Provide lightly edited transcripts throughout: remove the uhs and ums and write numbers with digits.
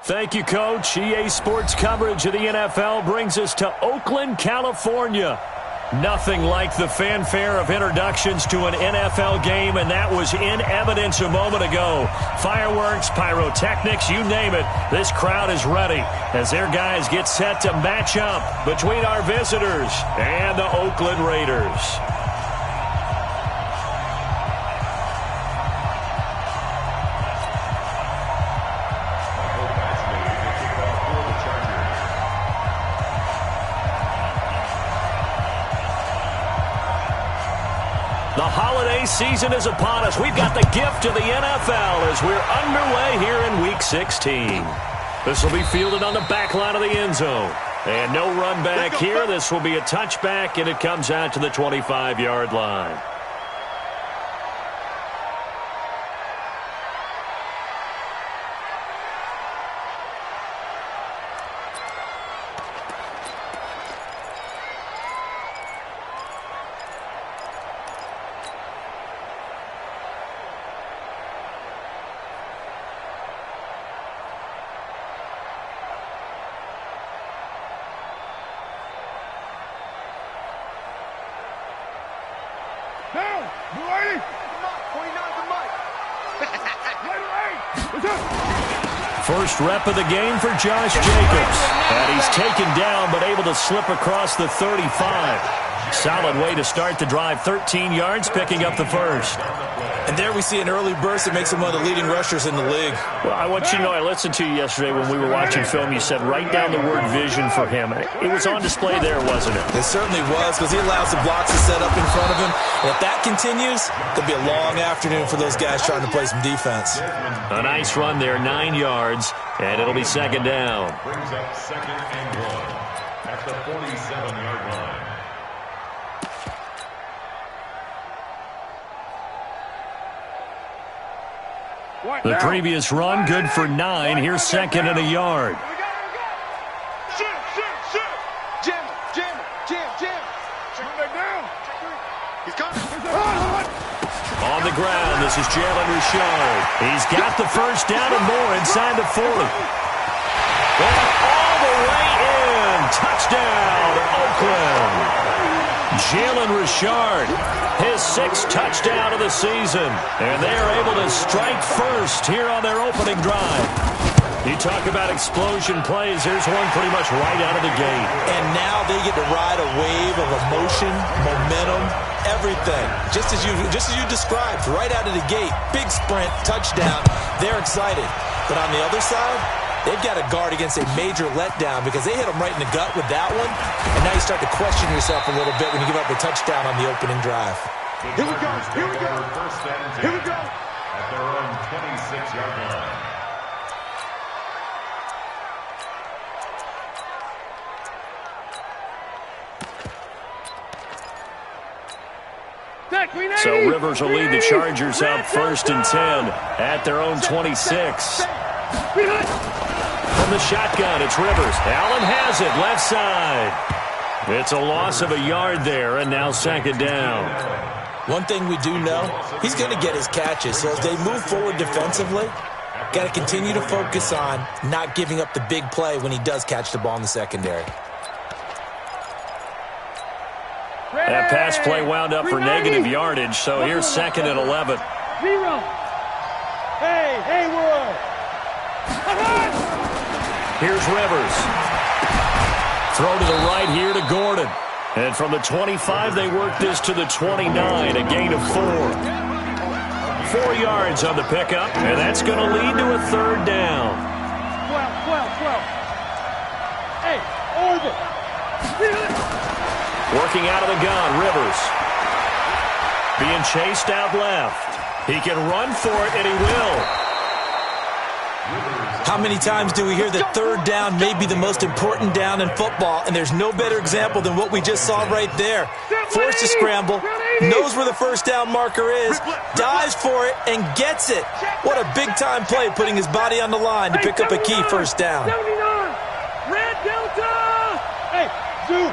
Thank you, Coach. EA Sports coverage of the NFL brings us to Oakland, California. Nothing like the fanfare of introductions to an NFL game, and that was in evidence a moment ago. Fireworks, pyrotechnics, you name it. This crowd is ready as their guys get set to match up between our visitors and the Oakland Raiders. The holiday season is upon us. We've got the gift of the NFL as we're underway here in Week 16. This will be fielded on the back line of the end zone. And no run back here. This will be a touchback, and it comes out to the 25-yard line. First rep of the game for Josh Jacobs. And he's taken down but able to slip across the 35. Solid way to start the drive. 13 yards, picking up the first. And there we see an early burst that makes him one of the leading rushers in the league. Well, I want you to know, I listened to you yesterday when we were watching film. You said write down the word vision for him. It was on display there, wasn't it? It certainly was, because he allows the blocks to set up in front of him. And if that continues, it'll be a long afternoon for those guys trying to play some defense. A nice run there, 9 yards, and it'll be second down. Brings up second and 1 at the 47-yard line. The previous run, good for 9. Here's second and a yard. On the ground, this is Jalen Richard. He's got the first down and more inside the 40. And all the way in. Touchdown, Oakland. Jalen Richard, his 6th touchdown of the season. And they are able to strike first here on their opening drive. You talk about explosion plays. Here's one pretty much right out of the gate. And now they get to ride a wave of emotion, momentum, everything. Just as you described, right out of the gate. Big sprint, touchdown. They're excited. But on the other side, they've got to guard against a major letdown because they hit them right in the gut with that one. And now you start to question yourself a little bit when you give up a touchdown on the opening drive. Here we go. Here we go. First and 10 here we go. At their own 26-yard line. So Rivers will lead the Chargers up first and 10 at their own 26. From the shotgun, it's Rivers. Allen has it, left side. It's a loss of a yard there, and now second down. One thing we do know, he's going to get his catches. So as they move forward defensively, got to continue to focus on not giving up the big play when he does catch the ball in the secondary. That pass play wound up for negative yardage, so here's second and 11. Hey, World. Here's Rivers. Throw to the right here to Gordon. And from the 25, they work this to the 29, a gain of 4. 4 yards on the pickup, and that's going to lead to a third down. 12. Hey, Orbit. Working out of the gun, Rivers. Being chased out left. He can run for it, and he will. How many times do we hear that third down may be the most important down in football, and there's no better example than what we just saw right there. Forced to scramble, knows where the first down marker is, dives for it, and gets it. What a big-time play, putting his body on the line to pick up a key first down. 79, Red Delta! Hey, Zoo!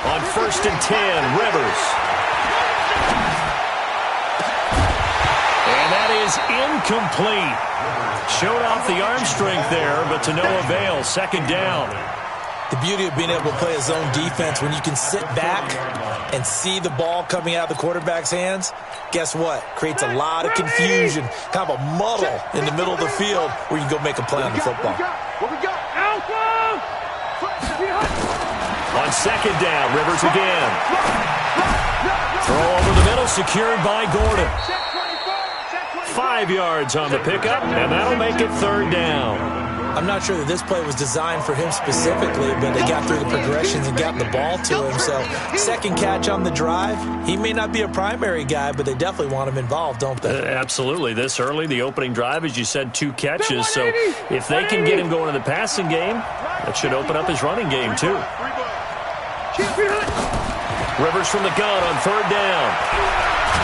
On first and 10, Rivers. And that is is incomplete. Showed off the arm strength there, but to no avail. Second down. The beauty of being able to play a zone defense when you can sit back and see the ball coming out of the quarterback's hands, guess what? Creates a lot of confusion, kind of a muddle in the middle of the field where you can go make a play on the football. What we got? Alpha! On second down, Rivers again. Throw over the middle, secured by Gordon. 5 yards on the pickup, and that'll make it third down. I'm not sure that this play was designed for him specifically, but they got through the progressions and got the ball to him. So second catch on the drive. He may not be a primary guy, but they definitely want him involved, don't they? Absolutely. This early, the opening drive, as you said, 2 catches. So if they can get him going in the passing game, that should open up his running game too. Rivers from the gun on third down.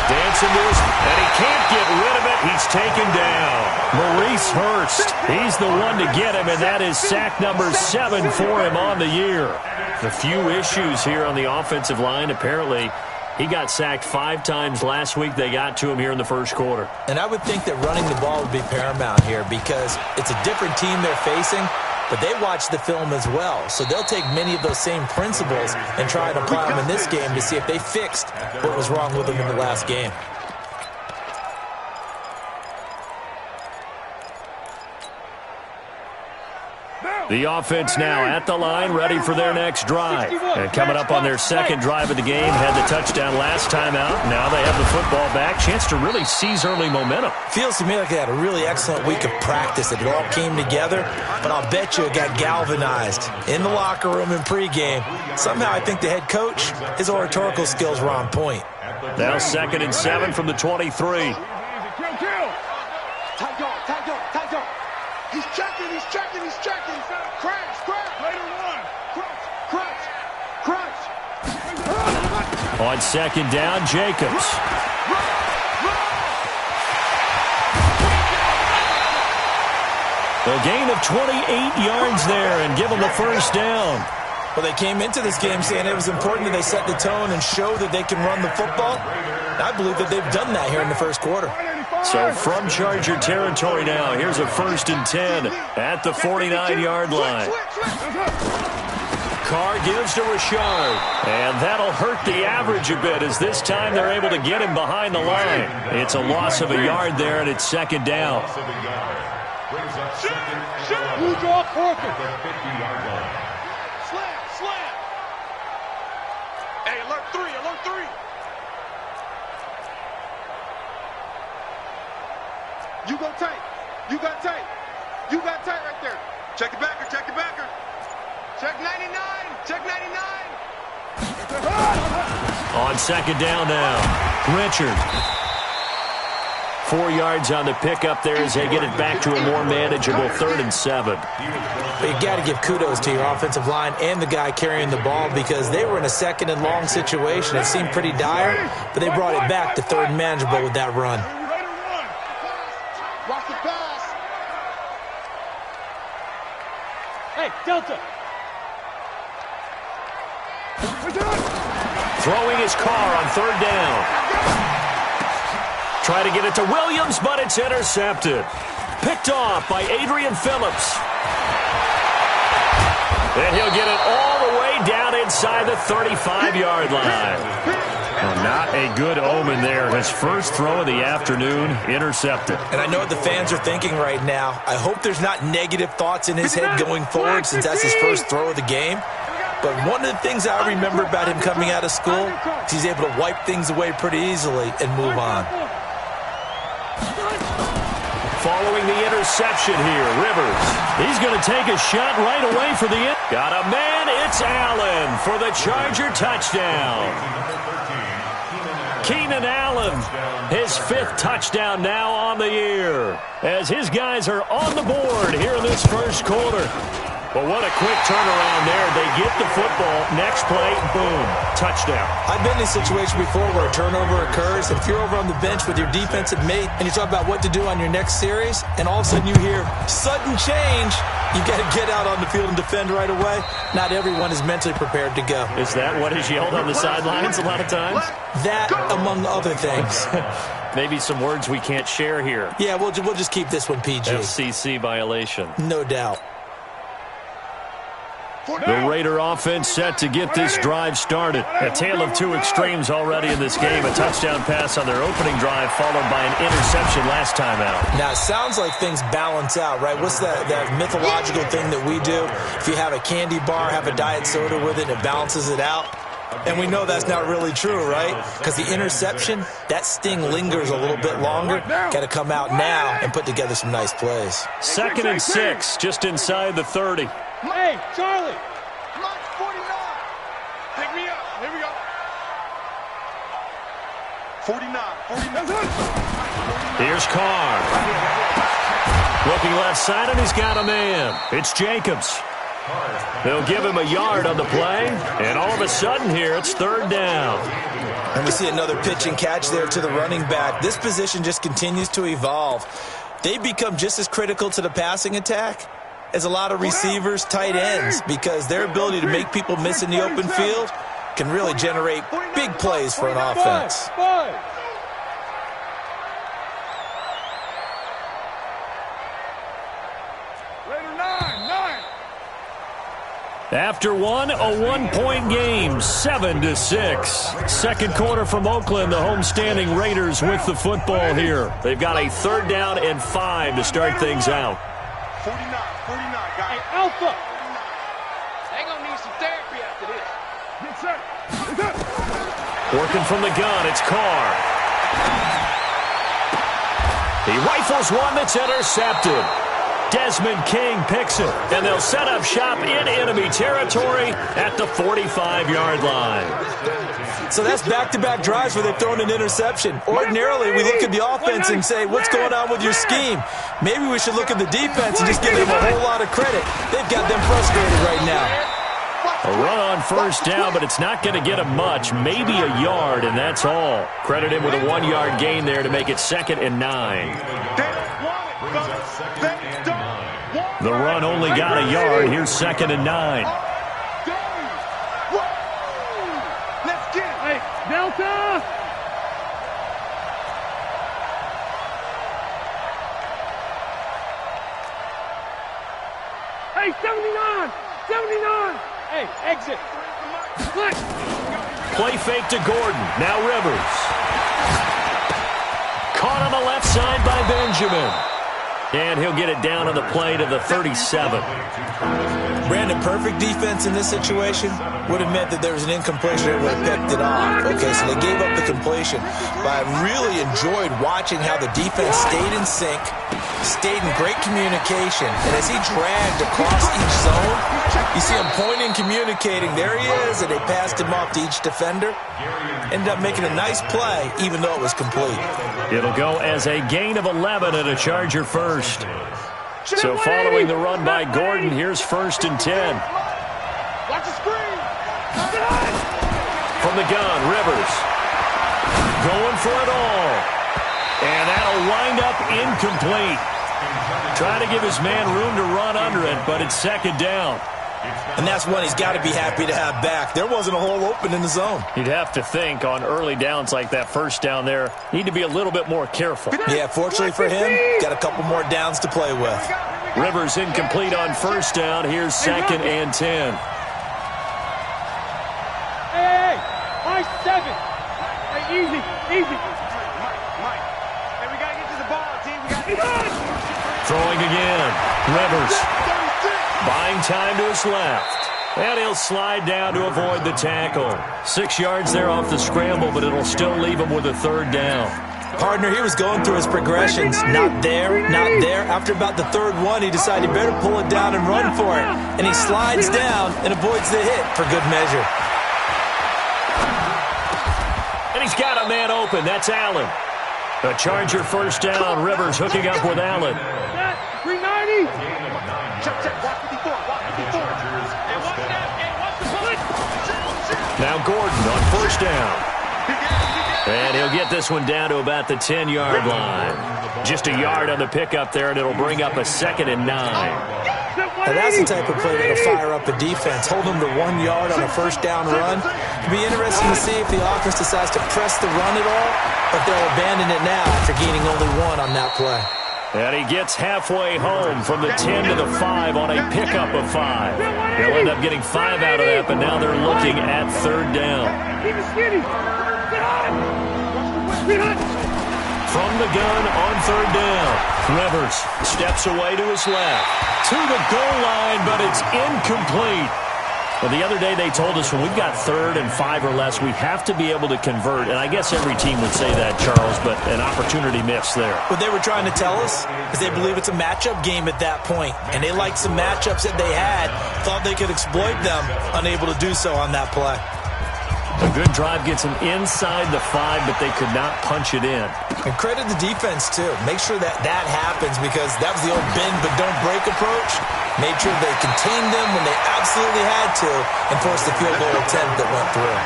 Dancing to his, and he can't get rid of it. He's taken down. Maurice Hurst, he's the one to get him, and that is sack number 7 for him on the year. The few issues here on the offensive line, apparently he got sacked 5 times last week. They got to him here in the first quarter. And I would think that running the ball would be paramount here because it's a different team they're facing, but they watch the film as well. So they'll take many of those same principles and try to apply them in this game to see if they fixed what was wrong with them in the last game. The offense now at the line, ready for their next drive. And coming up on their second drive of the game, had the touchdown last time out. Now they have the football back. Chance to really seize early momentum. Feels to me like they had a really excellent week of practice. It all came together, but I'll bet you it got galvanized in the locker room in pregame. Somehow I think the head coach, his oratorical skills were on point. Now 2nd and 7 from the 23. Tight go. He's checking. Crash. Later one. Crunch. On second down, Jacobs. A gain of 28 yards there and give them the first down. Well, they came into this game saying it was important that they set the tone and show that they can run the football. I believe that they've done that here in the first quarter. So from Charger territory now, here's a 1st and 10 at the 49-yard line. Carr gives to Richard, and that'll hurt the average a bit as this time they're able to get him behind the line. It's a loss of a yard there, and it's second down. You draw perfect. Slam. Hey, alert 3. You got tight right there. Check it backer. Check 99. On second down now, Richard. 4 yards on the pickup there as they get it back to a more manageable 3rd and 7. But you got to give kudos to your offensive line and the guy carrying the ball because they were in a 2nd and long situation. It seemed pretty dire, but they brought it back to 3rd and manageable with that run. Watch the pass. Hey, Delta. Throwing his Carr on 3rd down. Try to get it to Williams, but it's intercepted. Picked off by Adrian Phillips. And he'll get it all the way down inside the 35-yard line. Well, not a good omen there. His first throw of the afternoon intercepted. And I know what the fans are thinking right now. I hope there's not negative thoughts in his head going forward since that's his first throw of the game. But one of the things I remember about him coming out of school is he's able to wipe things away pretty easily and move on. Following the interception here, Rivers. He's going to take a shot right away for the end. Got a man, it's Allen for the Charger touchdown. Keenan Allen, his 5th touchdown now on the year, as his guys are on the board here in this first quarter. But what a quick turnaround there. They get the football. Next play, boom, touchdown. I've been in a situation before where a turnover occurs. If you're over on the bench with your defensive mate and you talk about what to do on your next series, and all of a sudden you hear sudden change, you got to get out on the field and defend right away. Not everyone is mentally prepared to go. Is that what is yelled on the sidelines a lot of times? That, among other things. Maybe some words we can't share here. Yeah, we'll just keep this one PG. FCC violation. No doubt. The Raider offense set to get this drive started. A tale of two extremes already in this game. A touchdown pass on their opening drive followed by an interception last time out. Now, it sounds like things balance out, right? What's that mythological thing that we do? If you have a candy bar, have a diet soda with it, it balances it out. And we know that's not really true, right? Because the interception, that sting lingers a little bit longer. Got to come out now and put together some nice plays. 2nd and 6, just inside the 30. Hey, Charlie. Come on, 49. Pick me up. Here we go. 49. Here's Carr. Looking left side, and he's got a man. It's Jacobs. They'll give him a yard on the play, and all of a sudden here, it's 3rd down. And we see another pitch and catch there to the running back. This position just continues to evolve. They become just as critical to the passing attack as a lot of receivers, tight ends, because their ability to make people miss in the open field can really generate big plays for an offense. After one, a one-point game, 7-6. Second quarter from Oakland, the homestanding Raiders with the football here. They've got a 3rd down and 5 to start things out. 49, guys. Hey, Alpha. They're going to need some therapy after this. Yes, sir. Yes, sir. Working from the gun, it's Carr. He rifles one that's intercepted. Desmond King picks it, and they'll set up shop in enemy territory at the 45-yard line. So that's back-to-back drives where they've thrown an interception. Ordinarily, we look at the offense and say, what's going on with your scheme? Maybe we should look at the defense and just give them a whole lot of credit. They've got them frustrated right now. A run on 1st down, but it's not going to get him much, maybe a yard, and that's all. Credit him with a 1-yard gain there to make it 2nd and 9. The run only got a yard. Here's 2nd and 9. Let's get it. Hey, Delta. Hey, 79. 79. Hey, exit. Click. Play fake to Gordon. Now Rivers. Caught on the left side by Benjamin. And he'll get it down on the play to the 37. Brandon, perfect defense in this situation would have meant that there was an incompletion that would have picked it off. Okay, so they gave up the completion. But I really enjoyed watching how the defense stayed in sync, stayed in great communication. And as he dragged across each zone, you see him pointing, communicating. There he is, and they passed him off to each defender. Ended up making a nice play, even though it was complete. It'll go as a gain of 11 and a Charger first. So following the run by Gordon, here's 1st and 10. Watch the screen. From the gun, Rivers. Going for it all. And that'll wind up incomplete. Trying to give his man room to run under it, but it's 2nd down. And that's one he's got to be happy to have back. There wasn't a hole open in the zone. You'd have to think on early downs like that 1st down there, need to be a little bit more careful. Yeah, fortunately for him, got a couple more downs to play with. Rivers incomplete on 1st down. Here's 2nd and 10. Hey, Mike 7. Hey, easy. Mike. Hey, we got to get to the ball, team. We got to Throwing again. Rivers. Buying time to his left. And he'll slide down to avoid the tackle. 6 yards there off the scramble, but it'll still leave him with a 3rd down. Partner, he was going through his progressions. Not there, not there. After about the 3rd one, he decided he better pull it down and run for it. And he slides down and avoids the hit for good measure. And he's got a man open. That's Allen. A Charger 1st down. Rivers hooking up with Allen. 390. check. Watch 54. Hey, watch that. Hey, watch the bullet. Now Gordon on 1st down. And he'll get this one down to about the 10-yard line. Just a yard on the pickup there, and it'll bring up a 2nd and 9. Now that's the type of play that'll fire up a defense. Hold them to 1 yard on a first down run. It'll be interesting to see if the offense decides to press the run at all, or if they'll abandon it now after gaining only 1 on that play. And he gets halfway home from the 10 to the 5 on a pickup of 5. They'll end up getting 5 out of that, but now they're looking at third down. Keep it skinny. Get on. From the gun on third down, Rivers steps away to his left. To the goal line, but it's incomplete. Well, the other day they told us when we've got 3rd and 5 or less, we have to be able to convert. And I guess every team would say that, Charles, but an opportunity missed there. What they were trying to tell us is they believe it's a matchup game at that point. And they liked some matchups that they had, thought they could exploit them, unable to do so on that play. A good drive gets them inside the 5, but they could not punch it in. And credit the defense, too. Make sure that happens, because that was the old bend but don't break approach. Made sure they contained them when they absolutely had to and forced the field goal attempt that went through.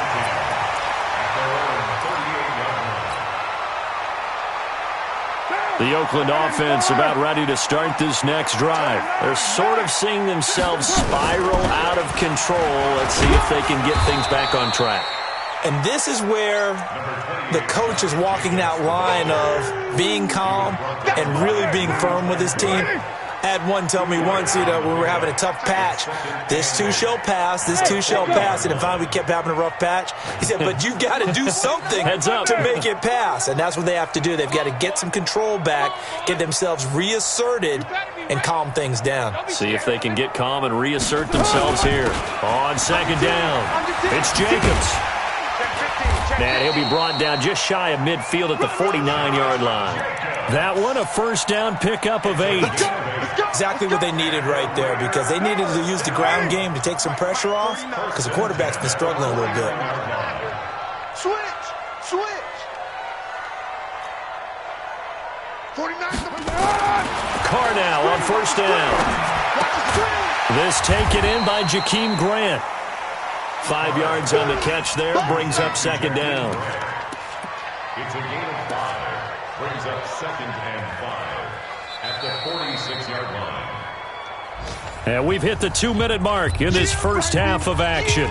The Oakland offense about ready to start this next drive. They're sort of seeing themselves spiral out of control. Let's see if they can get things back on track. And this is where the coach is walking that line of being calm and really being firm with his team. I had one tell me once, when we were having a tough patch, this too shall pass, this too shall pass. And then finally we kept having a rough patch. He said, but you got to do something to make it pass. And that's what they have to do. They've got to get some control back, get themselves reasserted, and calm things down. See if they can get calm and reassert themselves here. On second down, it's Jacobs. And he'll be brought down just shy of midfield at the 49-yard line. That one, a first down pickup of 8. Exactly what they needed right there, because they needed to use the ground game to take some pressure off, because the quarterback's been struggling a little bit. Switch. 49. Carr now on first down. This taken in by Jakeem Grant. 5 yards on the catch there, brings up second down. It's a gain of 5. Brings up 2nd and 5 at the 46-yard line. And we've hit the 2-minute mark in this first half of action.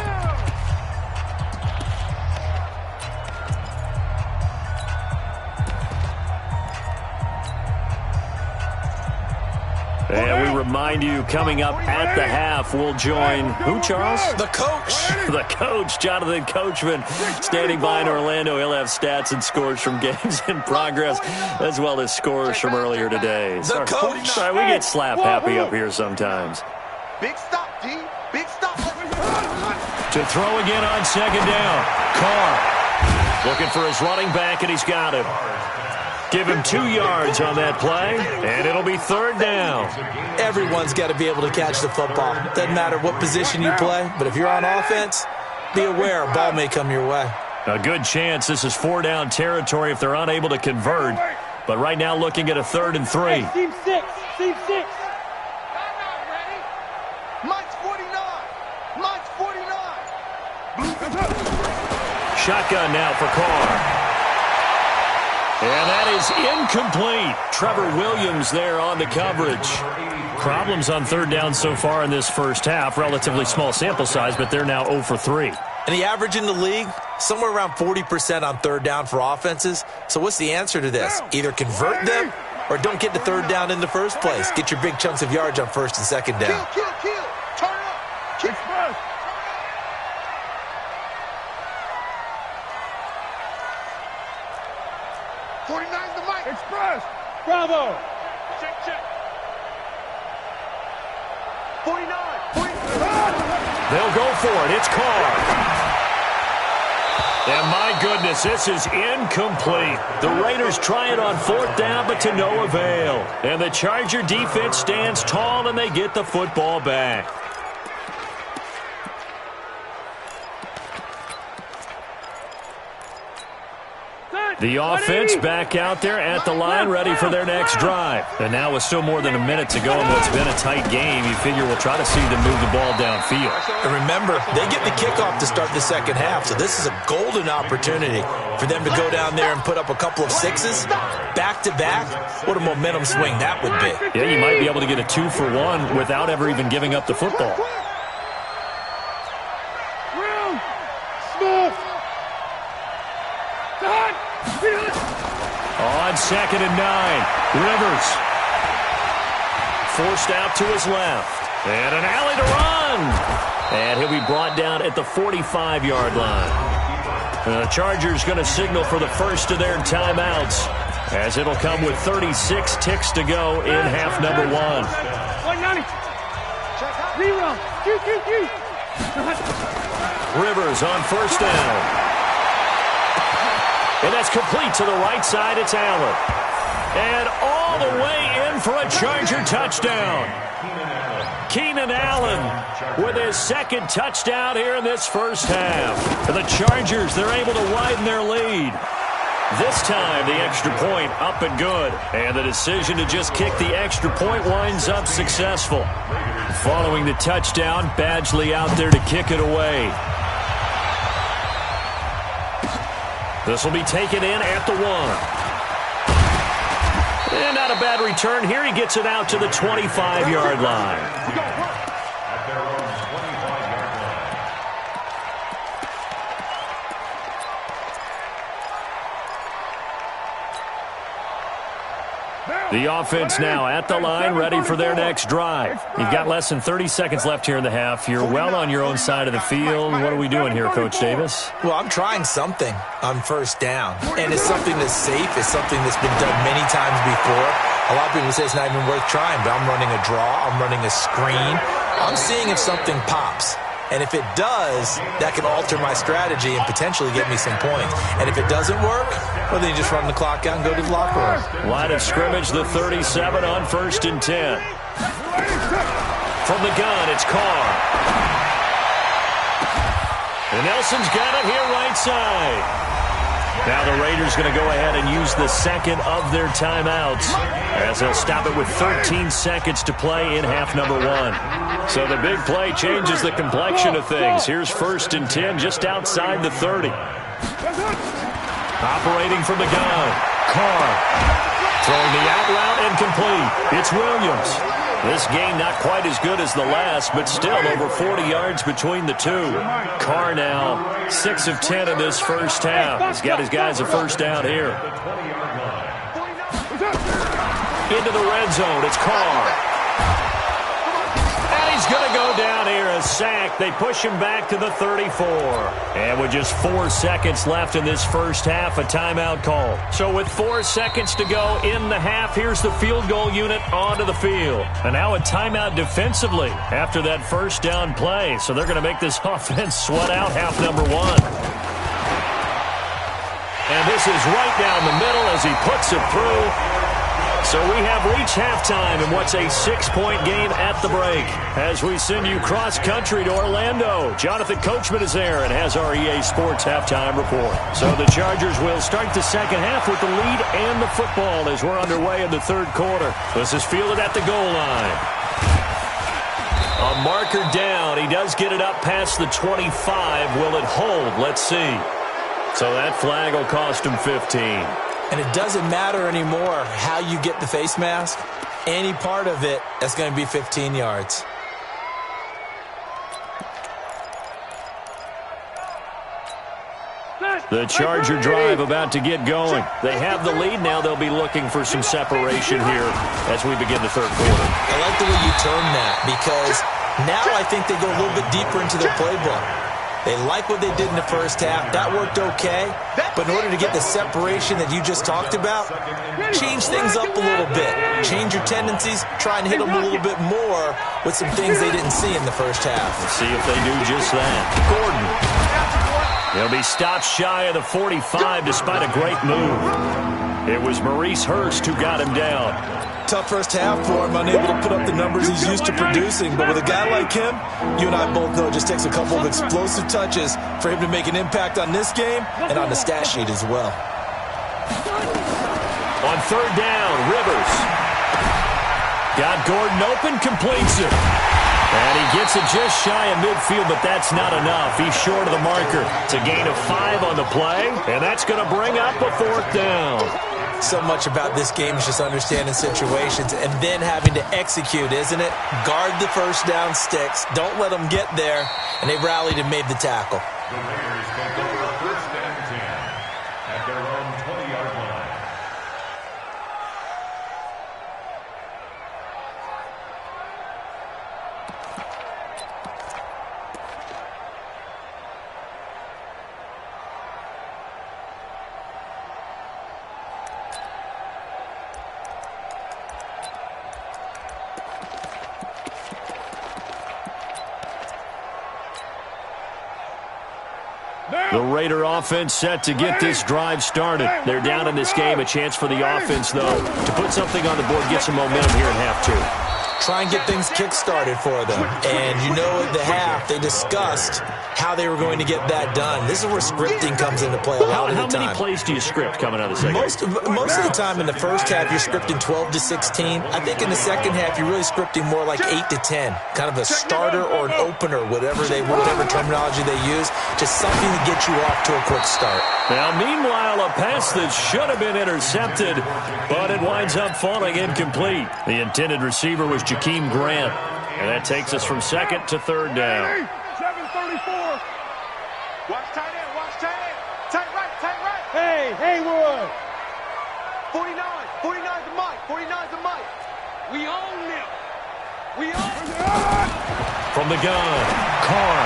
And we remind you, coming up at the half, we'll join who, Charles? The coach. The coach, Jonathan Coachman, standing by in Orlando. He'll have stats and scores from games in progress, as well as scores from earlier today. The coach. Sorry, we get slap happy up here sometimes. Big stop, D. Big stop. To throw again on second down. Carr looking for his running back, and he's got him. Give him 2 yards on that play, and it'll be third down. Everyone's got to be able to catch the football. Doesn't matter what position you play, but if you're on offense, be aware a ball may come your way. A good chance this is 4-down territory if they're unable to convert. But right now looking at a 3rd and 3. Hey, team 6. Team 6. Mike's 49. Mike's 49. Shotgun now for Carr. And that is incomplete. Trevor Williams there on the coverage. Problems on third down so far in this first half. Relatively small sample size, but they're now 0 for 3. And the average in the league, somewhere around 40% on third down for offenses. So what's the answer to this? Either convert them or don't get to third down in the first place. Get your big chunks of yards on first and second down. Kill. Turn up. Kick. 49's the Mike. Express. Bravo. Check. 49. They'll go for it. It's Carr. And my goodness, this is incomplete. The Raiders try it on 4th down, but to no avail. And the Charger defense stands tall, and they get the football back. Set. The offense back out there at the line, ready for their next drive. And now with still more than a minute to go in what's been a tight game, you figure we'll try to see them move the ball downfield. And remember, they get the kickoff to start the second half, so this is a golden opportunity for them to go down there and put up a couple of sixes back-to-back. What a momentum swing that would be. Yeah, you might be able to get a 2-for-1 without ever even giving up the football. On 2nd and 9, Rivers. Forced out to his left. And an alley to run. And he'll be brought down at the 45-yard line. The Chargers going to signal for the first of their timeouts, as it'll come with 36 ticks to go in half number 1. 190. Rivers on first down. And that's complete to the right side. It's Allen. And all the way in for a Charger touchdown. Keenan Allen with his second touchdown here in this first half. And the Chargers, they're able to widen their lead. This time, the extra point up and good. And the decision to just kick the extra point winds up successful. Following the touchdown, Badgley out there to kick it away. This will be taken in at the 1. And not a bad return here. He gets it out to the 25-yard line. At their own 25-yard line. The offense now at the line, ready for their next drive. You've got less than 30 seconds left here in the half. You're well on your own side of the field. What are we doing here, Coach Davis? Well, I'm trying something on first down, and it's something that's safe. It's something that's been done many times before. A lot of people say it's not even worth trying, but I'm running a draw. I'm running a screen. I'm seeing if something pops. And if it does, that can alter my strategy and potentially get me some points. And if it doesn't work, well, then you just run the clock out and go to the locker room. Line of scrimmage, the 37 on 1st and 10. From the gun, it's Carr. And Nelson's got it here right side. Now the Raiders going to go ahead and use the second of their timeouts, as they'll stop it with 13 seconds to play in half number 1. So the big play changes the complexion of things. Here's 1st and 10 just outside the 30. Operating from the gun, Carr. Throwing the out route and complete. It's Williams. This game not quite as good as the last, but still over 40 yards between the two. Carr now 6 of 10 in this first half. He's got his guys a first down here. Into the red zone, it's Carr. And he's going to go down here, a sack. They push him back to the 34. And with just 4 seconds left in this first half, a timeout call. So with 4 seconds to go in the half, here's the field goal unit onto the field. And now a timeout defensively after that first down play. So they're going to make this offense sweat out half number 1. And this is right down the middle as he puts it through. So we have reached halftime in what's a 6-point game at the break. As we send you cross-country to Orlando, Jonathan Coachman is there and has our EA Sports halftime report. So the Chargers will start the second half with the lead and the football as we're underway in the third quarter. This is fielded at the goal line. A marker down. He does get it up past the 25. Will it hold? Let's see. So that flag will cost him 15. And it doesn't matter anymore how you get the face mask. Any part of it, that's going to be 15 yards. The Charger drive about to get going. They have the lead. Now they'll be looking for some separation here as we begin the third quarter. I like the way you term that, because now I think they go a little bit deeper into their playbook. They like what they did in the first half. That worked okay. But in order to get the separation that you just talked about, change things up a little bit. Change your tendencies. Try and hit them a little bit more with some things they didn't see in the first half. Let's see if they do just that. Gordon. He'll be stopped shy of the 45 despite a great move. It was Maurice Hurst who got him down. Tough first half for him, unable to put up the numbers he's used to producing. But with a guy like him, you and I both know it just takes a couple of explosive touches for him to make an impact on this game and on the stat sheet as well. On third down, Rivers. Got Gordon open, completes it. And he gets it just shy of midfield, but that's not enough. He's short of the marker. It's a gain of 5 on the play, and that's going to bring up a 4th down. So much about this game is just understanding situations and then having to execute, isn't it? Guard the first down sticks. Don't let them get there. And they rallied and made the tackle. The Raiders take over 1st and 10 at their own 20-yard line. The Raider offense set to get this drive started. They're down in this game. A chance for the offense, though, to put something on the board, get some momentum here in half 2. Try and get things kick-started for them. And you know at the half, they discussed how they were going to get that done. This is where scripting comes into play a lot of the time. How many plays do you script coming out of the second? Most of the time in the first half, you're scripting 12 to 16. I think in the second half, you're really scripting more like 8 to 10. Kind of a starter or an opener, whatever terminology they use. Just something to get you off to a quick start. Now, meanwhile, a pass that should have been intercepted, but it winds up falling incomplete. The intended receiver was Jakeem Grant, and that takes us from 2nd to 3rd down. 734. Watch tight end, watch tight end. Tight right, tight right. Hey, Haywood. 49 the mic, 49 the mic. We own them. We own them. From the gun, Carr.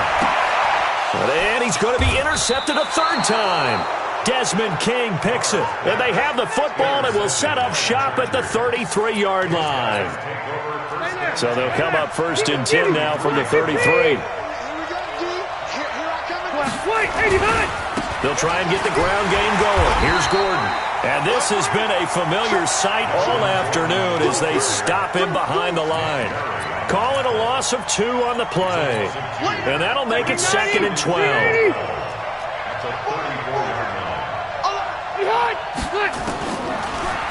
And he's going to be intercepted a 3rd time. Desmond King picks it. And they have the football and will set up shop at the 33-yard line. So they'll come up 1st and 10 now from the 33. They'll try and get the ground game going. Here's Gordon. And this has been a familiar sight all afternoon as they stop him behind the line. Calling a loss of 2 on the play. And that'll make it 2nd and 12.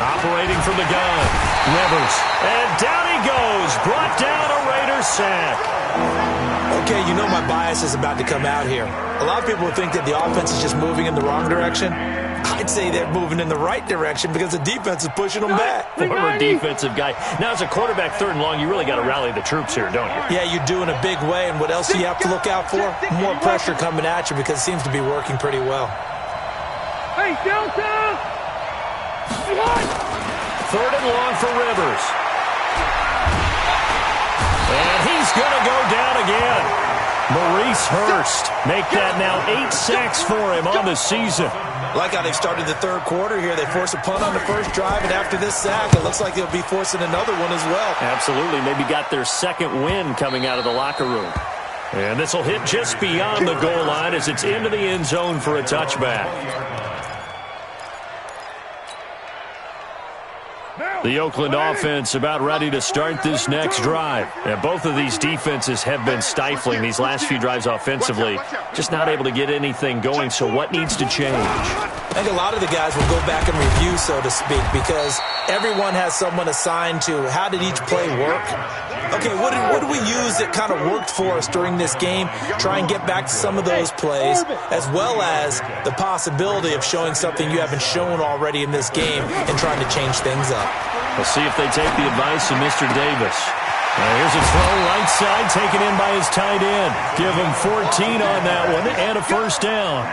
Operating from the gun, Rivers. And down he goes. Brought down a Raider sack. Okay, you know my bias is about to come out here. A lot of people would think that the offense is just moving in the wrong direction. I'd say they're moving in the right direction because the defense is pushing them back. Former defensive guy. Now, as a quarterback 3rd and long, you really got to rally the troops here, don't you? Yeah, you do in a big way. And what else do you have to look out for? More pressure coming at you because it seems to be working pretty well. Hey, Delta! 3rd and long for Rivers. And he's going to go down again. Maurice Hurst make that now 8 sacks for him on the season. Like how they've started the 3rd quarter here. They force a punt on the first drive, and after this sack, it looks like they'll be forcing another one as well. Absolutely. Maybe got their 2nd win coming out of the locker room. And this will hit just beyond the goal line as it's into the end zone for a touchback. The Oakland offense about ready to start this next drive. And both of these defenses have been stifling these last few drives offensively. Just not able to get anything going, so what needs to change? I think a lot of the guys will go back and review, so to speak, because everyone has someone assigned to how did each play work. Okay, what did we use that kind of worked for us during this game? Try and get back to some of those plays, as well as the possibility of showing something you haven't shown already in this game and trying to change things up. We'll see if they take the advice of Mr. Davis. Here's a throw right side, taken in by his tight end. Give him 14 on that one and a 1st down.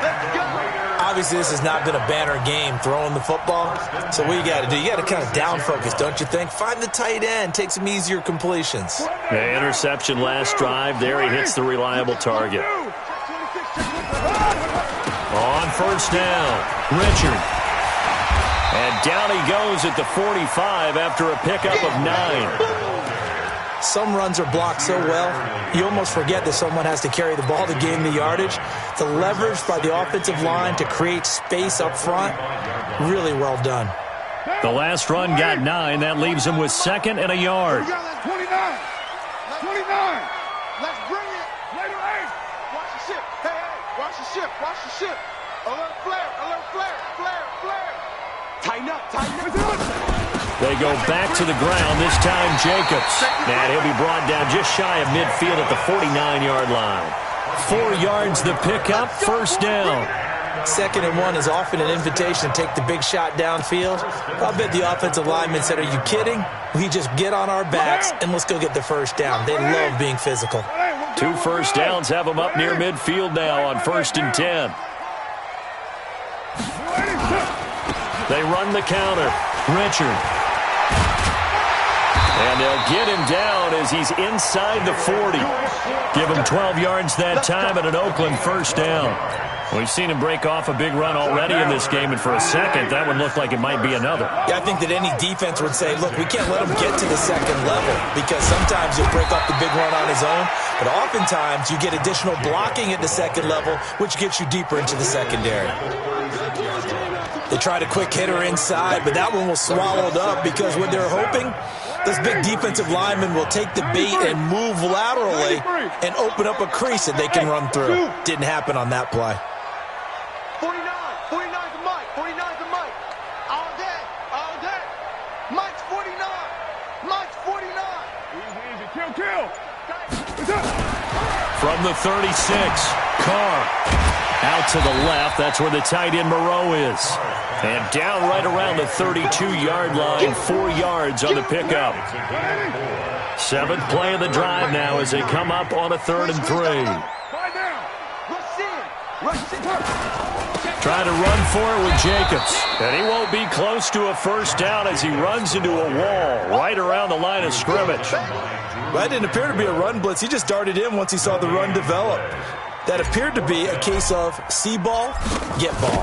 Obviously, this has not been a banner game throwing the football. So what you got to do, you got to kind of down focus, don't you think? Find the tight end, take some easier completions. The interception last drive. There he hits the reliable target. On 1st down, Richard. And down he goes at the 45 after a pickup of 9. Some runs are blocked so well, you almost forget that someone has to carry the ball to gain the yardage. The leverage by the offensive line to create space up front, really well done. The last run got 9. That leaves him with 2nd and a yard. 29. 29. Let's bring it. Later, hey. Watch the ship. Hey, watch the ship. Watch the ship. Alert flare. Alert flare. Flare. Flare. Tighten up, tighten up. They go back to the ground, this time Jacobs. And he'll be brought down just shy of midfield at the 49-yard line. 4 yards the pickup, first down. 2nd and 1 is often an invitation to take the big shot downfield. I bet the offensive lineman said, are you kidding? We just get on our backs and let's go get the first down. They love being physical. 2 first downs have them up near midfield now on 1st and 10. They run the counter. Richard. And they'll get him down as he's inside the 40. Give him 12 yards that time and an Oakland first down. We've seen him break off a big run already in this game, and for a second, that would look like it might be another. Yeah, I think that any defense would say, look, we can't let him get to the 2nd level because sometimes he'll break off the big run on his own, but oftentimes you get additional blocking at the 2nd level, which gets you deeper into the secondary. They tried a quick hitter inside, but that one was swallowed up because what they're hoping, this big defensive lineman will take the bait and move laterally and open up a crease that they can run through. Didn't happen on that play. 49's a Mike. 49's a Mike. All day. All day. Mike's 49. Mike's 49. Easy. Kill. From the 36, Carr out to the left. That's where the tight end Moreau is. And down right around the 32-yard line, 4 yards on the pickup. 7th play of the drive now as they come up on a 3rd and 3. Trying to run for it with Jacobs. And he won't be close to a first down as he runs into a wall right around the line of scrimmage. That didn't appear to be a run blitz. He just darted in once he saw the run develop. That appeared to be a case of see ball, get ball.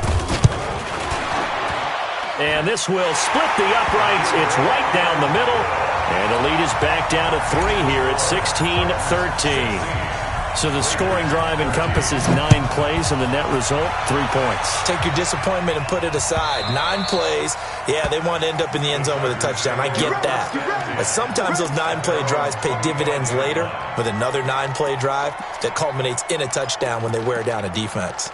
And this will split the uprights. It's right down the middle. And the lead is back down to 3 here at 16-13. So the scoring drive encompasses 9 plays, and the net result, 3 points. Take your disappointment and put it aside. 9 plays, yeah, they want to end up in the end zone with a touchdown. I get that. But sometimes those 9-play drives pay dividends later with another 9-play drive that culminates in a touchdown when they wear down a defense.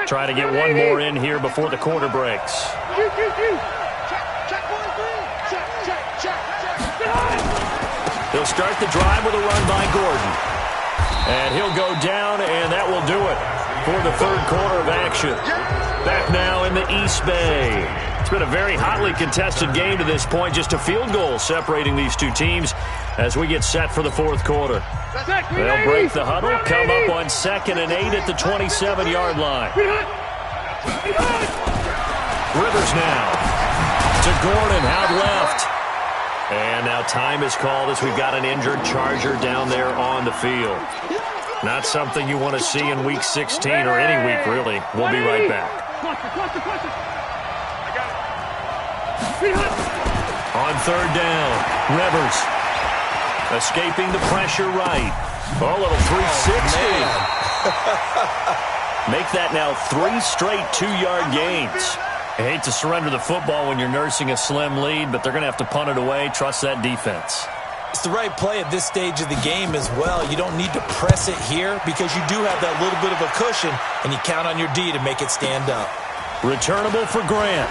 Try to get one more in here before the quarter breaks. He'll start the drive with a run by Gordon. And he'll go down, and that will do it for the 3rd quarter of action. Back now in the East Bay. It's been a very hotly contested game to this point. Just a field goal separating these two teams as we get set for the 4th quarter. They'll break the huddle, come up on 2nd and 8 at the 27-yard line. Rivers now to Gordon, out left. And now time is called as we've got an injured Charger down there on the field. Not something you want to see in Week 16 or any week, really. We'll be right back. On 3rd down, Rivers escaping the pressure right. Oh, a little 360. Make that now 3 straight 2-yard gains. I hate to surrender the football when you're nursing a slim lead, but they're going to have to punt it away. Trust that defense. It's the right play at this stage of the game as well. You don't need to press it here because you do have that little bit of a cushion, and you count on your D to make it stand up. Returnable for Grant.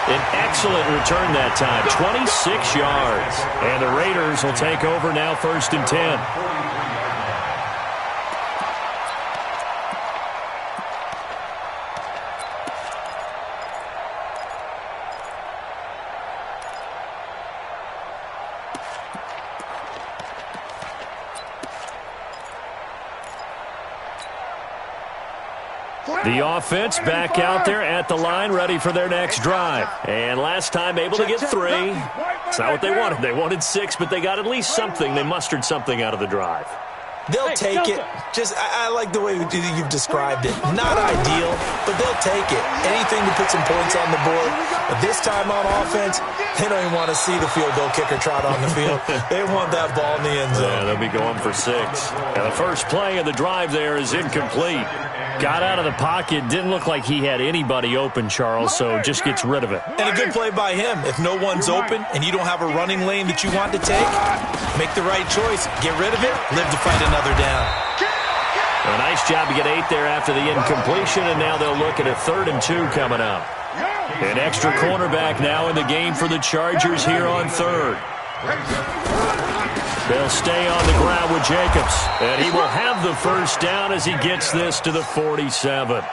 An excellent return that time, 26 yards. And the Raiders will take over now 1st and 10. The offense back out there at the line, ready for their next drive. And last time able to get 3. It's not what they wanted. They wanted 6, but they got at least something. They mustered something out of the drive. They'll take it. Just, I like the way you've described it. Not ideal, but they'll take it. Anything to put some points on the board. But this time on offense, they don't even want to see the field goal kicker trot on the field. They want that ball in the end zone. Yeah, they'll be going for 6. And the first play of the drive there is incomplete. Got out of the pocket. Didn't look like he had anybody open, Charles, so just gets rid of it. And a good play by him. If no one's open and you don't have a running lane that you want to take, make the right choice. Get rid of it. Live to fight another down. A nice job to get 8 there after the incompletion, and now they'll look at a 3rd and 2 coming up. An extra cornerback now in the game for the Chargers here on 3rd. They'll stay on the ground with Jacobs, and he will have the first down as he gets this to the 47.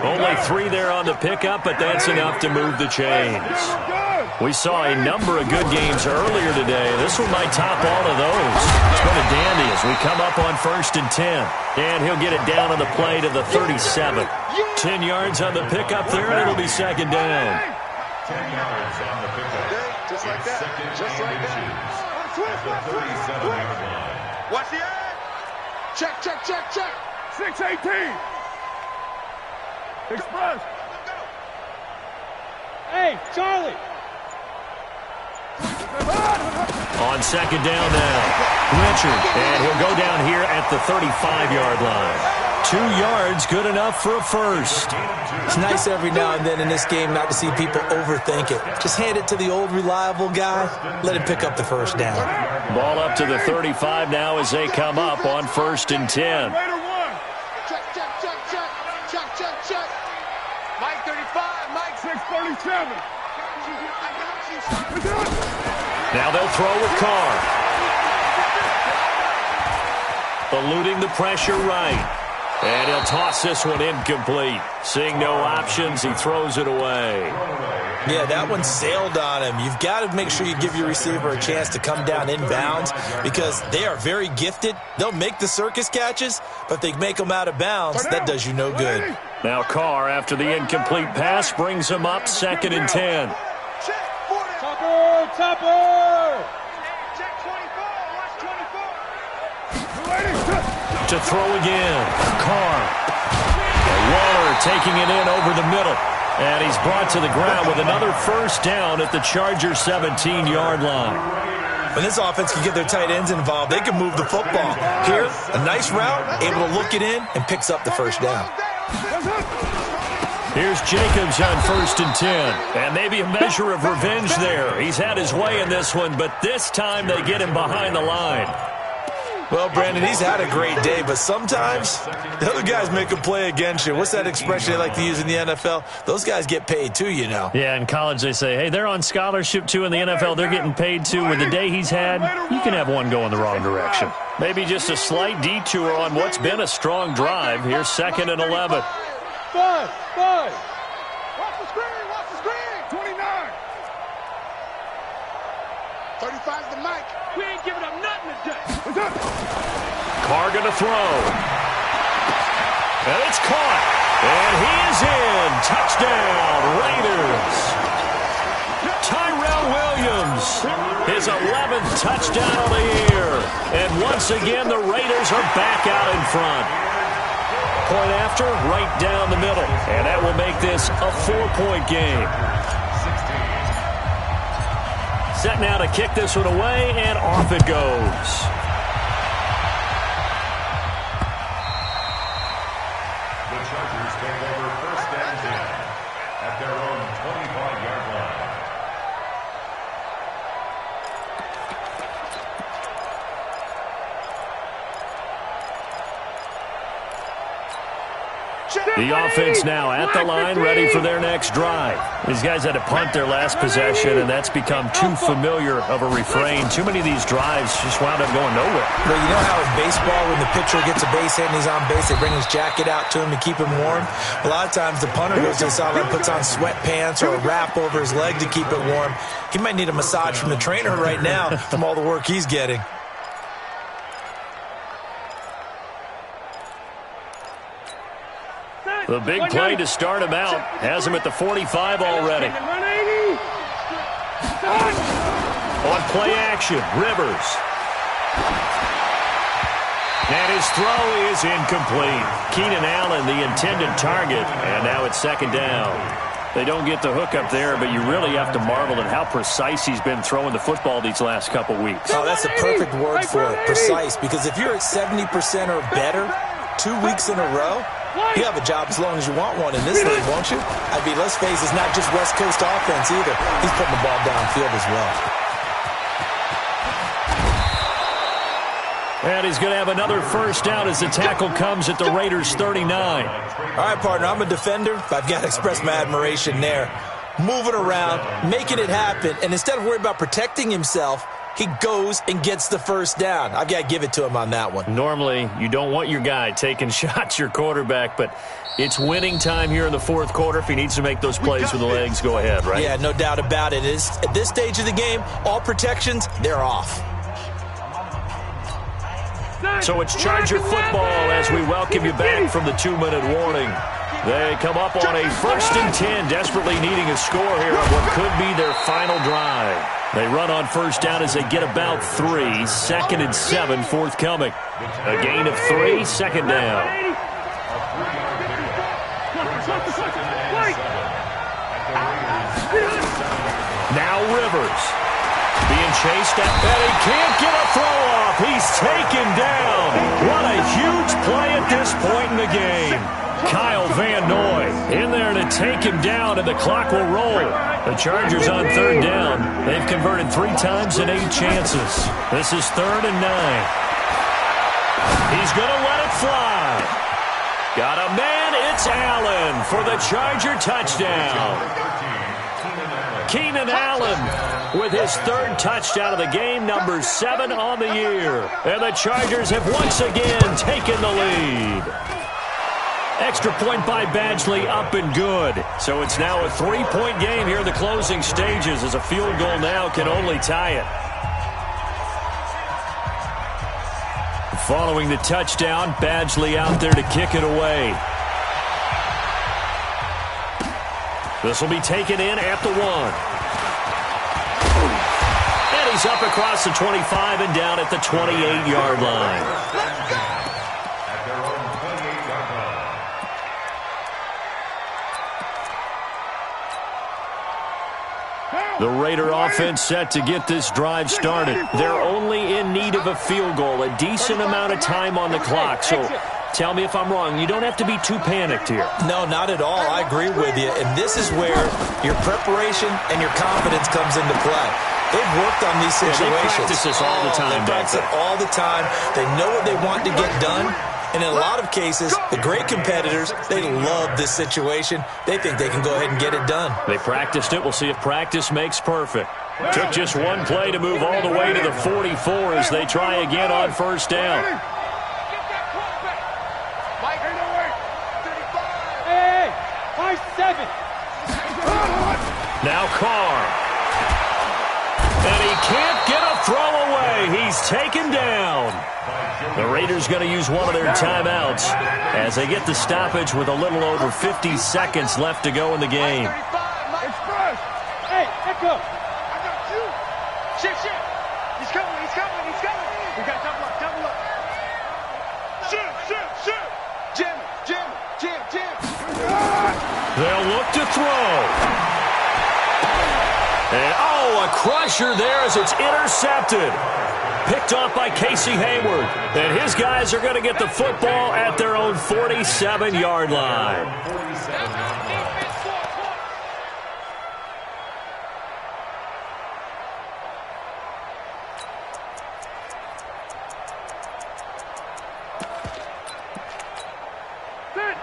Only 3 there on the pickup, but that's enough to move the chains. We saw a number of good games earlier today. This one might top all of those. It's been a dandy as we come up on 1st and 10. And he'll get it down on the play to the 37. 10 yards on the pickup there, and it'll be 2nd down. 10 yards on the pickup. Just like that. Just like that. At the 37-yard line. Watch the end. Check, check, check, check. 6-18. Express. Hey, Charlie. On 2nd down now, Richard, and he'll go down here at the 35-yard line. 2 yards, good enough for a first. It's nice every now and then in this game not to see people overthink it. Just hand it to the old reliable guy. Let him pick up the first down. Ball up to the 35 now as they come up on 1st and 10. Raider 1. Check, check, check, check. Check, check, check. Mike 35, Mike 637. Now they'll throw with Carr. Eluding the pressure right. And he'll toss this one incomplete. Seeing no options, he throws it away. Yeah, that one sailed on him. You've got to make sure you give your receiver a chance to come down inbounds because they are very gifted. They'll make the circus catches, but if they make them out of bounds, that does you no good. Now Carr, after the incomplete pass, brings him up 2nd and 10. Topper, Topper. Check 24, watch 24. To throw again. Carr. Waller taking it in over the middle. And he's brought to the ground with another first down at the Chargers' 17-yard line. When this offense can get their tight ends involved, they can move the football. Here, a nice route, able to look it in, and picks up the first down. Here's Jacobs on 1st and 10. And maybe a measure of revenge there. He's had his way in this one, but this time they get him behind the line. Well, Brandon, he's had a great day, but sometimes the other guys make a play against you. What's that expression they like to use in the NFL? Those guys get paid too, you know. Yeah, in college they say, hey, they're on scholarship too. In the NFL, they're getting paid too. With the day he's had, you can have one go in the wrong direction. Maybe just a slight detour on what's been a strong drive. Here's 2nd and 11. Five. Watch the screen. 29. 35's the mic. We ain't giving up nothing today. Carr going to throw. And it's caught. And he is in. Touchdown, Raiders. Tyrell Williams, his 11th touchdown of the year. And once again, the Raiders are back out in front. Point after, right down the middle. And that will make this a 4-point game. Set now to kick this one away, and off it goes. The Chargers take over 1st and 10 at their own 25-yard line. The offense now at the line, ready for their next drive. These guys had to punt their last possession, and that's become too familiar of a refrain. Too many of these drives just wound up going nowhere. But you know how in baseball, when the pitcher gets a base hit and he's on base, they bring his jacket out to him to keep him warm? A lot of times the punter goes to the sideline, puts on sweatpants or a wrap over his leg to keep it warm. He might need a massage from the trainer right now from all the work he's getting. The big play to start him out has him at the 45 already. On play action, Rivers. And his throw is incomplete. Keenan Allen, the intended target, and now it's second down. They don't get the hook up there, but you really have to marvel at how precise he's been throwing the football these last couple weeks. Oh, that's a perfect word for it, precise, because if you're at 70% or better 2 weeks in a row, you have a job as long as you want one in this league, won't you? I mean, let's face it, it's not just West Coast offense either. He's putting the ball downfield as well. And he's going to have another first down as the tackle comes at the Raiders' 39. All right, partner, I'm a defender. I've got to express my admiration there. Moving around, making it happen, and instead of worrying about protecting himself, he goes and gets the first down. I've got to give it to him on that one. Normally, you don't want your guy taking shots, your quarterback, but it's winning time here in the fourth quarter. If he needs to make those plays with the legs, go ahead, right? Yeah, no doubt about it. At this stage of the game, all protections, they're off. So it's Charger football as we welcome you back from the 2-minute warning. They come up on a 1st and 10, desperately needing a score here on what could be their final drive. They run on first down as they get about 3. 2nd and 7, forthcoming. A gain of 3, second down. Now Rivers. Being chased at, and he can't get a throw off. He's taken down. What a huge play at this point in the game. Kyle Van Noy in there to take him down, and the clock will roll. The Chargers on 3rd down. They've converted 3 times in 8 chances. This is 3rd and 9. He's going to let it fly. Got a man. It's Allen for the Charger touchdown. Keenan Allen with his 3rd touchdown of the game, number 7 on the year. And the Chargers have once again taken the lead. Extra point by Badgley, up and good. So it's now a 3-point game here in the closing stages, as a field goal now can only tie it. Following the touchdown, Badgley out there to kick it away. This will be taken in at the 1. And he's up across the 25 and down at the 28-yard line. The Raider offense set to get this drive started. They're only in need of a field goal, a decent amount of time on the clock. So tell me if I'm wrong. You don't have to be too panicked here. No, not at all. I agree with you. And this is where your preparation and your confidence comes into play. They've worked on these situations. They practice this all the time. They practice it all the time. They know what they want to get done. And in a lot of cases, the great competitors, they love this situation. They think they can go ahead and get it done. They practiced it. We'll see if practice makes perfect. Took just one play to move all the way to the 44 as they try again on first down. Now Carr. And he can't get a throw away. He's taken down. The Raiders going to use one of their timeouts as they get the stoppage with a little over 50 seconds left to go in the game. Hey, Echo. I got you. Shit. He's coming. We got double up. Shoot. Jim. They'll look to throw. And, a crusher there as it's intercepted. Picked off by Casey Hayward. And his guys are going to get the football at their own 47-yard line.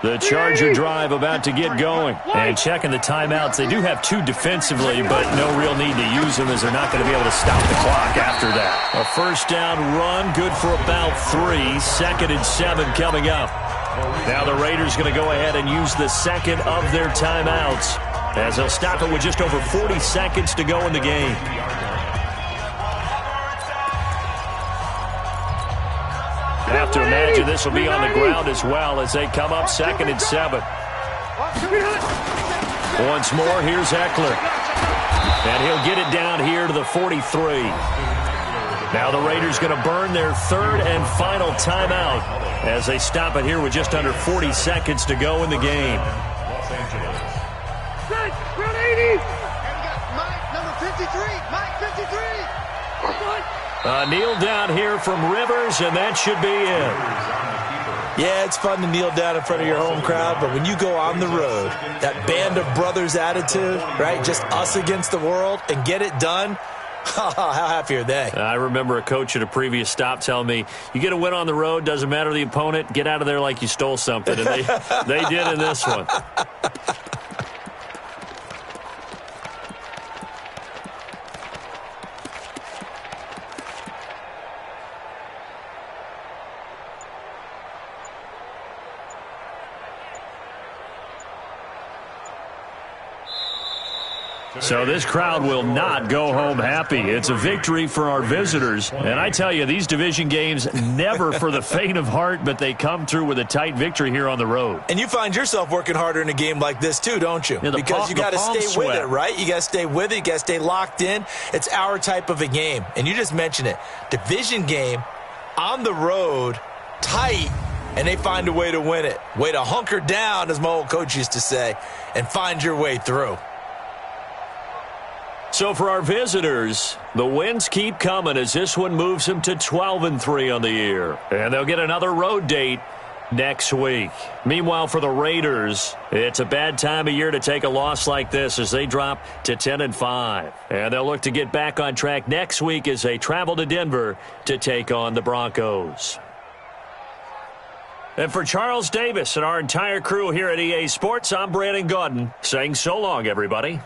The Charger drive about to get going. And checking the timeouts. They do have 2 defensively, but no real need to use them as they're not going to be able to stop the clock after that. A first down run, good for about 3. 2nd and 7 coming up. Now the Raiders going to go ahead and use the second of their timeouts as they'll stop it with just over 40 seconds to go in the game. I have to imagine this will be on the ground as well as they come up 2nd and 7. Once more, here's Eckler. And he'll get it down here to the 43. Now the Raiders going to burn their third and final timeout as they stop it here with just under 40 seconds to go in the game. Los Angeles. Set, round 80. And we got Mike, number 53. Mike, 53. A kneel down here from Rivers, and that should be it. Yeah, it's fun to kneel down in front of your home crowd, but when you go on the road, that band of brothers attitude, right, just us against the world, and get it done, how happy are they? I remember a coach at a previous stop telling me, you get a win on the road, doesn't matter the opponent, get out of there like you stole something, and they did in this one. So this crowd will not go home happy. It's a victory for our visitors. And I tell you, these division games, never for the faint of heart, but they come through with a tight victory here on the road. And you find yourself working harder in a game like this too, don't you? Yeah, because you got to stay with it, right? You got to stay with it. You got to stay locked in. It's our type of a game. And you just mentioned it. Division game, on the road, tight, and they find a way to win it. Way to hunker down, as my old coach used to say, and find your way through. So for our visitors, the wins keep coming as this one moves them to 12-3 on the year. And they'll get another road date next week. Meanwhile, for the Raiders, it's a bad time of year to take a loss like this as they drop to 10-5. And they'll look to get back on track next week as they travel to Denver to take on the Broncos. And for Charles Davis and our entire crew here at EA Sports, I'm Brandon Gaudin saying so long, everybody.